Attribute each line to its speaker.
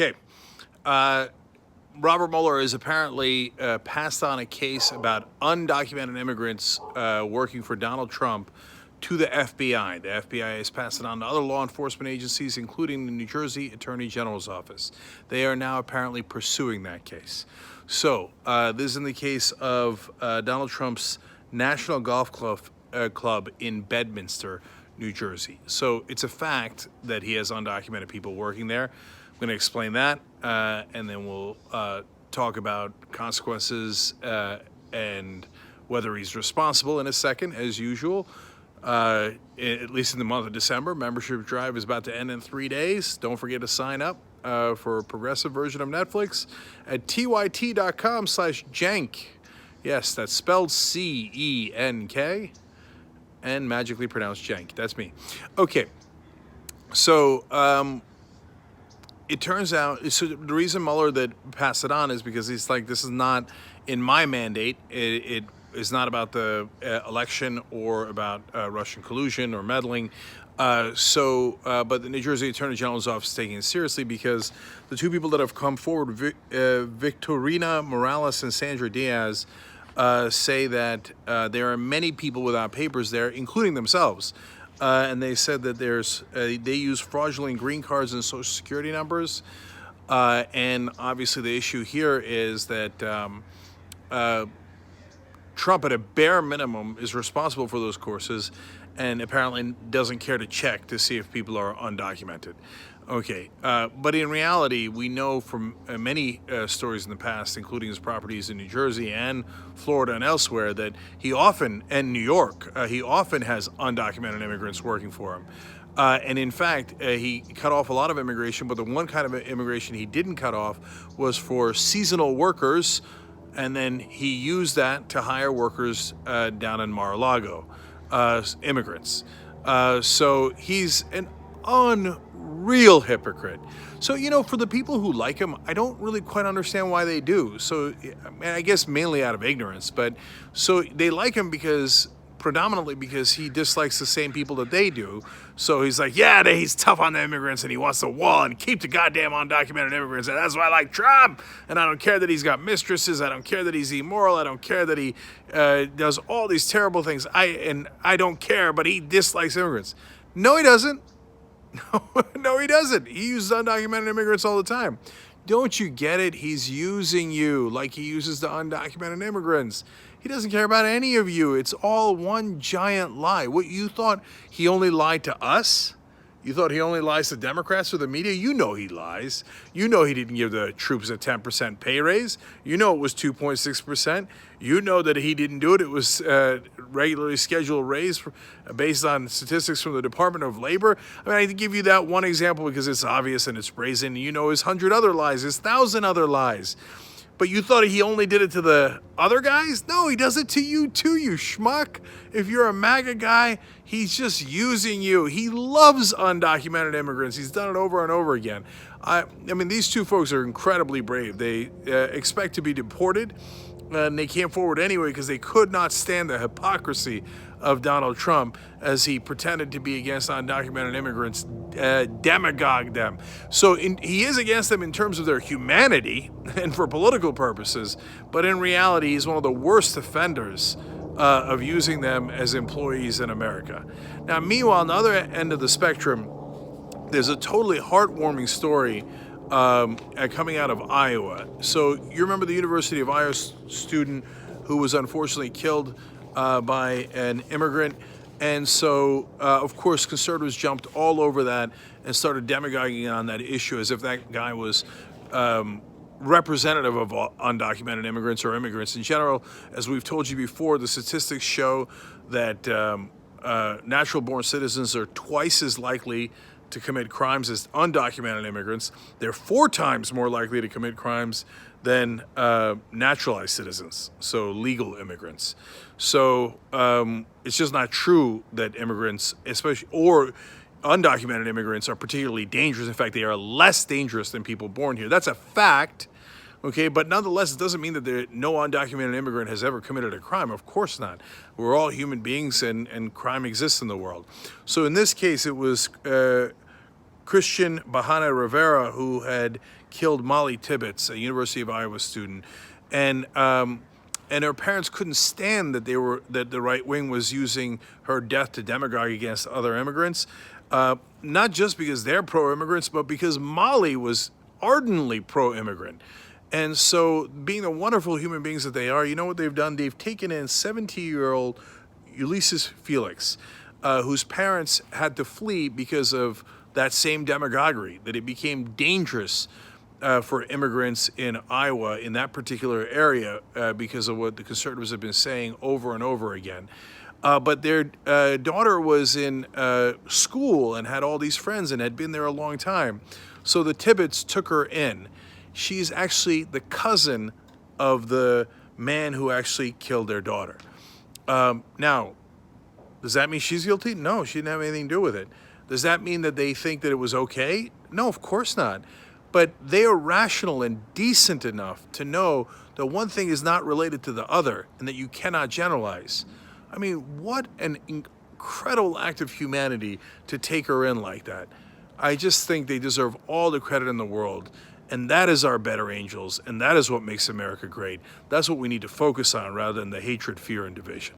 Speaker 1: Okay. Robert Mueller has apparently passed on a case about undocumented immigrants working for Donald Trump to the FBI. The FBI has passed it on to other law enforcement agencies, including the New Jersey Attorney General's office. They are now apparently pursuing that case. So this is in the case of Donald Trump's National Golf Club in Bedminster, New Jersey. So it's a fact that he has undocumented people working there. I'm going to explain that, and then we'll talk about consequences and whether he's responsible in a second, as usual. At least in the month of December, membership drive is about to end in 3 days. Don't forget to sign up for a progressive version of Netflix at tyt.com/cenk. Yes, that's spelled CENK and magically pronounced Cenk. That's me. Okay, so it turns out, so the reason Mueller that passed it on is because he's like, this is not in my mandate. It is not about the election or about Russian collusion or meddling. But the New Jersey Attorney General's office is taking it seriously because the two people that have come forward, Victorina Morales and Sandra Diaz, say that there are many people without papers there, including themselves. And they said that they use fraudulent green cards and social security numbers. And obviously the issue here is that Trump, at a bare minimum, is responsible for those courses and apparently doesn't care to check to see if people are undocumented. Okay, but in reality, we know from many stories in the past, including his properties in New Jersey and Florida and elsewhere, that he often, and New York, he often has undocumented immigrants working for him. And in fact, he cut off a lot of immigration, but the one kind of immigration he didn't cut off was for seasonal workers, and then he used that to hire workers down in Mar-a-Lago, immigrants. So he's an unreal hypocrite. So, for the people who like him, I don't really quite understand why they do. So, I guess mainly out of ignorance, but so they like him predominantly because he dislikes the same people that they do. So he's like, yeah, he's tough on the immigrants and he wants the wall and keep the goddamn undocumented immigrants. And that's why I like Trump. And I don't care that he's got mistresses. I don't care that he's immoral. I don't care that he does all these terrible things. I don't care, but he dislikes immigrants. No, he doesn't. No, he doesn't. He uses undocumented immigrants all the time. Don't you get it? He's using you like he uses the undocumented immigrants. He doesn't care about any of you. It's all one giant lie. What, you thought he only lied to us? You thought he only lies to Democrats or the media? You know he lies. You know he didn't give the troops a 10% pay raise. You know it was 2.6%. You know that he didn't do it. It was regularly scheduled raise based on statistics from the Department of Labor. I mean, I can give you that one example because it's obvious and it's brazen. You know his 100 other lies, his 1,000 other lies. But you thought he only did it to the other guys? No, he does it to you too, you schmuck. If you're a MAGA guy, he's just using you. He loves undocumented immigrants. He's done it over and over again. I mean, these two folks are incredibly brave. They expect to be deported, and they came forward anyway because they could not stand the hypocrisy of Donald Trump as he pretended to be against undocumented immigrants, demagogued them. So he is against them in terms of their humanity and for political purposes, but in reality, he's one of the worst offenders of using them as employees in America. Now, meanwhile, on the other end of the spectrum, there's a totally heartwarming story coming out of Iowa. So you remember the University of Iowa student who was unfortunately killed by an immigrant. And so, of course, conservatives jumped all over that and started demagoguing on that issue as if that guy was representative of undocumented immigrants or immigrants in general. As we've told you before, the statistics show that natural-born citizens are twice as likely to commit crimes as undocumented immigrants. They're 4 times more likely to commit crimes than naturalized citizens, so legal immigrants. So it's just not true that immigrants, especially or undocumented immigrants, are particularly dangerous. In fact, they are less dangerous than people born here. That's a fact, okay? But nonetheless, it doesn't mean that no undocumented immigrant has ever committed a crime. Of course not. We're all human beings, and crime exists in the world. So in this case, it was Christian Bahana Rivera, who had killed Molly Tibbetts, a University of Iowa student, and her parents couldn't stand that that the right wing was using her death to demagogue against other immigrants, not just because they're pro-immigrants, but because Molly was ardently pro-immigrant. And so, being the wonderful human beings that they are, you know what they've done? They've taken in 17-year-old Ulysses Felix, whose parents had to flee because of that same demagoguery, that it became dangerous for immigrants in Iowa, in that particular area, because of what the conservatives have been saying over and over again. But their daughter was in school and had all these friends and had been there a long time. So the Tibbetts took her in. She's actually the cousin of the man who actually killed their daughter. Now, does that mean she's guilty? No, she didn't have anything to do with it. Does that mean that they think that it was okay? No, of course not. But they are rational and decent enough to know that one thing is not related to the other and that you cannot generalize. I mean, what an incredible act of humanity to take her in like that. I just think they deserve all the credit in the world. And that is our better angels, and that is what makes America great. That's what we need to focus on rather than the hatred, fear, and division.